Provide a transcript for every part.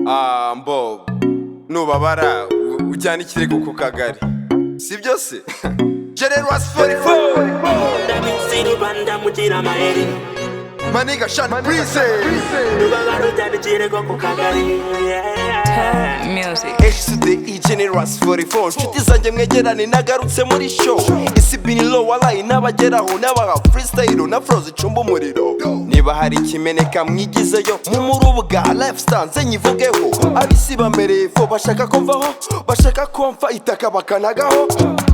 Mbo nubabara ujyana ikirego ku kagari si byo se Generous 44 Maniga Shan Brizz nubabara ujyana ikirego ku kagari Music. H2D Generous 44 nshuti zanjye mwegerane nagarutse muri show isi binilo walayi nabageraho n'abaha freestyle na flow zicumba umuriro niba hari ikimeneka mwigizeyo mu murubuga lifestyle nze nyivugeho abisi bamereye fo bashaka ko mvaho bashaka ko mfa itaka bakanagaho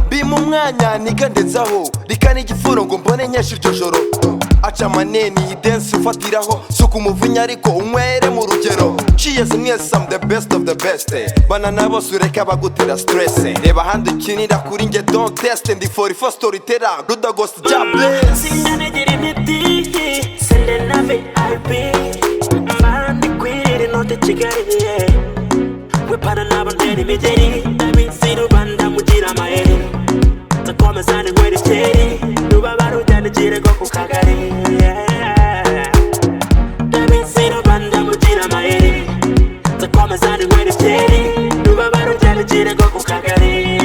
bima umwanya nigandezaho rikana igifuro ngo mbone nyesha iryo joro aca maneni dance ufatiraho suka umuvunya ariko unywere mu rugero cheers mwese I'm the best of the best banana bose ureka bagutera stress reba handi ukinira kuri nge don't test ndi 44 storyteller ruda ghost jabe sindanegera imiti sende na VIP mani kwiri note Kigali wepana n'abantera imigeri ndabizi rubanda mugira amayeri takomeza ninywera ibyeri nubabara ujyana ikirego ku kagari ndabizi rubanda mugira amayeri takomeza ninywera ibyeri nubabara ujyana ikirego ku kagari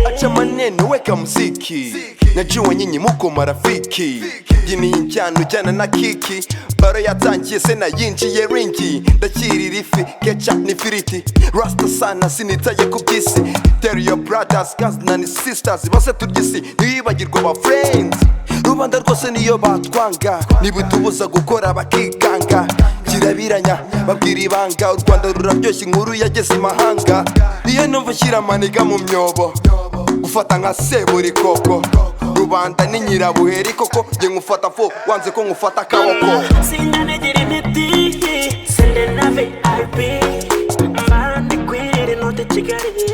acha maneno weka muziki najua nyinyi muko marafiki gini njyana ujyana na kiki baro yatangiye se nayinjiye ringi ndakirira ifi kecha n'ifiriti rasta sana sinitaye ku by'isi tell your brothers cousins and sisters bose turyisi ntibibagirwa ba friends rubanda rwose niyo batwanga nibutubuza gukora bakikanga kirabiranya babwira ibanga u Rwanda ruraryoshye inkuru yageze imahanga iyo numva shyira amaniga mu myobo gufata nka seburi koko rubanda ni nyirabuheri koko nge nkufata fo wanze ko nkufata akaboko sindanegera imiti sende na VIP mani kwiri note Kigali